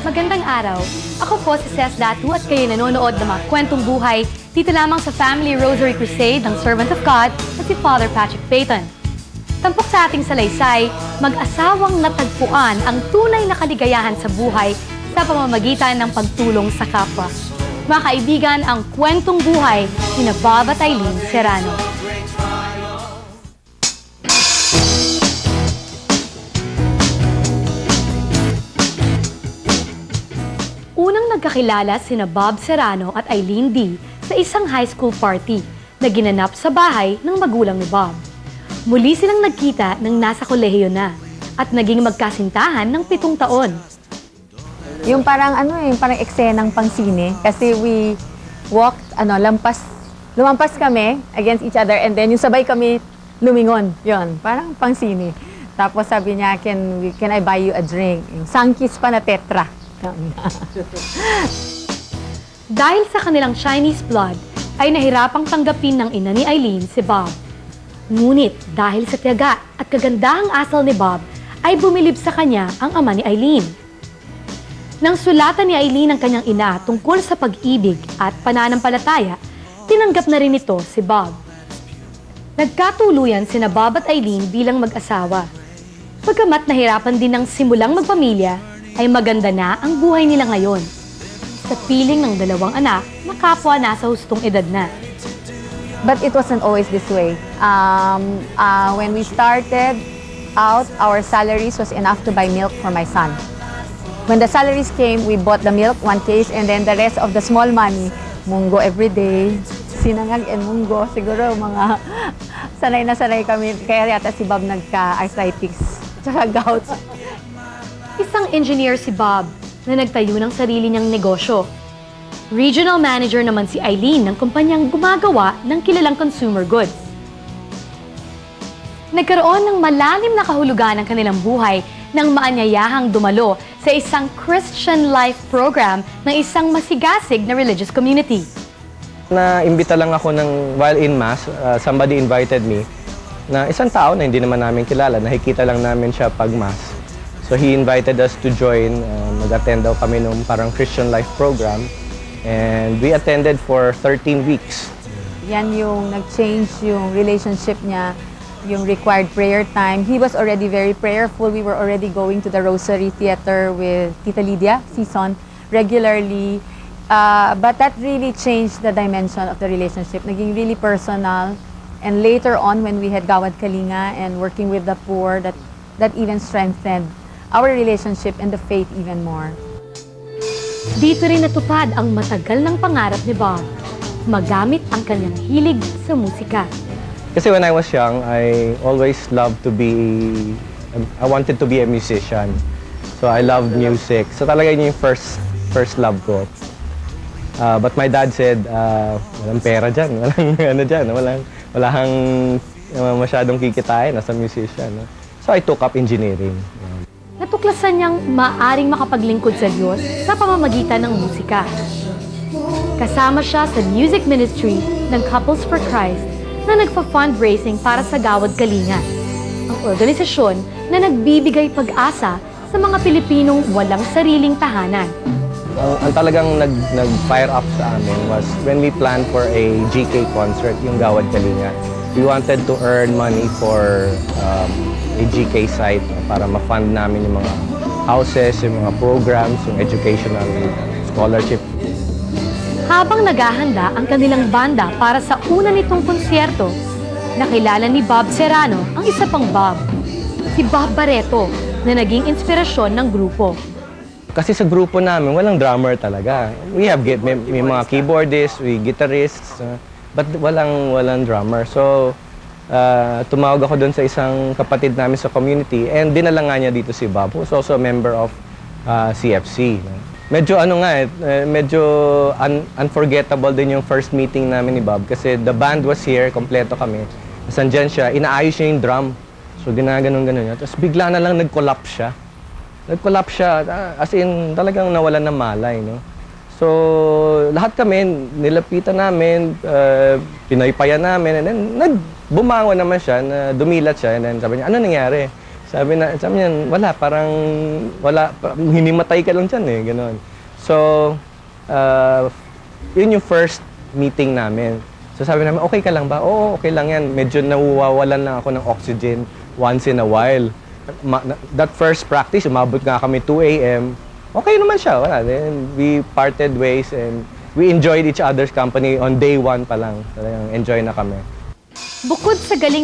Magandang araw. Ako po si Ces Datu at kayo nanonood ng mga kwentong buhay dito lamang sa Family Rosary Crusade ng Servant of God na si Father Patrick Peyton. Tampok sa ating salaysay, mag-asawang natagpuan ang tunay na kaligayahan sa buhay sa pamamagitan ng pagtulong sa kapwa. Mga kaibigan, ang kwentong buhay ni Bob at Eileen Serrano. Unang nagkakilala sina Bob Serrano at Eileen D. sa isang high school party na ginanap sa bahay ng magulang ni Bob. Muli silang nagkita nang nasa kolehiyo na at naging magkasintahan ng 7 taon. Yung parang parang eksenang pangsine kasi we walked, lumampas kami against each other and then yung sabay kami lumingon. Yun, parang pangsine. Tapos sabi niya, can I buy you a drink? Yung sangkis pa na tetra. Dahil sa kanilang Chinese blood, ay nahirapang tanggapin ng ina ni Eileen si Bob. Ngunit dahil sa tiyaga at kagandahang asal ni Bob, ay bumilib sa kanya ang ama ni Eileen. Nang sulatan ni Eileen ang kanyang ina tungkol sa pag-ibig at pananampalataya, tinanggap na rin ito si Bob. Nagkatuluyan sina Bob at Eileen bilang mag-asawa. Pagkamat nahirapan din ng simulang magpamilya, ay maganda na ang buhay nila ngayon. Sa piling ng 2 anak na kapwa nasa hustong edad na. But it wasn't always this way. When we started out, our salaries was enough to buy milk for my son. When the salaries came, we bought the milk, 1 case, and then the rest of the small money, munggo every day, sinangag and munggo. Siguro mga sanay na sanay kami. Kaya yata si Bob nagka-arthritis, tsaka gout. Isang engineer si Bob na nagtayo ng sarili niyang negosyo. Regional manager naman si Eileen ng kumpanyang gumagawa ng kilalang consumer goods. Nagkaroon ng malalim na kahulugan ang kanilang buhay nang maanyayahang dumalo sa isang Christian life program ng isang masigasig na religious community. Na-imbita lang ako while in mass, somebody invited me, na isang tao na hindi naman namin kilala, nakikita lang namin siya pag mass. So he invited us to join, mag-attend daw kami nung parang Christian life program, and we attended for 13 weeks. Yan yung nag-change yung relationship niya, yung required prayer time. He was already very prayerful. We were already going to the Rosary Theater with Tita Lydia Sison regularly. But that really changed the dimension of the relationship. Naging really personal. And later on, when we had Gawad Kalinga and working with the poor, that even strengthened our relationship and the faith even more. Dito rin natupad ang matagal ng pangarap ni Bob, magamit ang kanyang hilig sa musika. Kasi when I was young, I always loved I wanted to be a musician. So I loved music. So talaga yun yung first love ko. But my dad said, walang pera dyan, wala kang masyadong kikitain as a musician. No? So I took up engineering. Natuklasan niyang maaring makapaglingkod sa Diyos sa pamamagitan ng musika. Kasama siya sa music ministry ng Couples for Christ na nagpa-fundraising para sa Gawad Kalinga, ang organisasyon na nagbibigay pag-asa sa mga Pilipinong walang sariling tahanan. Ang talagang nag-fire up sa amin was when we planned for a GK concert, yung Gawad Kalinga. We wanted to earn money for a GK site para ma-fund namin yung mga houses, yung mga programs, yung educational scholarship. Habang naghahanda ang kanilang banda para sa una nitong konsyerto, nakilala ni Bob Serrano ang isa pang Bob, si Bob Barreto, na naging inspirasyon ng grupo. Kasi sa grupo namin, walang drummer talaga. May mga keyboardists, guitarists, but walang drummer. So, tumawag ako doon sa isang kapatid namin sa community and dinala nga niya dito si Bob, who's also a member of CFC. Medyo medyo unforgettable din yung first meeting namin ni Bob kasi the band was here, kompleto kami. Sandyan siya, inaayos niya yung drum. So, ginaganon-ganon niya. Tapos bigla na lang nag-collapse siya. As in, talagang nawalan ng malay, no? So, lahat kami, nilapitan namin, pinaypayan namin, and then bumangon naman siya, dumilat siya, and then sabi niya, ano nangyari? Sabi niya, hinimatay ka lang dyan eh, gano'n. So, yun yung first meeting namin. So sabi namin, okay ka lang ba? Oo, okay lang yan. Medyo nawawalan lang ako ng oxygen once in a while. That first practice, umabot nga kami 2 a.m. Okay naman siya, wala. Then we parted ways and we enjoyed each other's company on day 1 pa lang. Talagang enjoy na kami. Bukod sa galing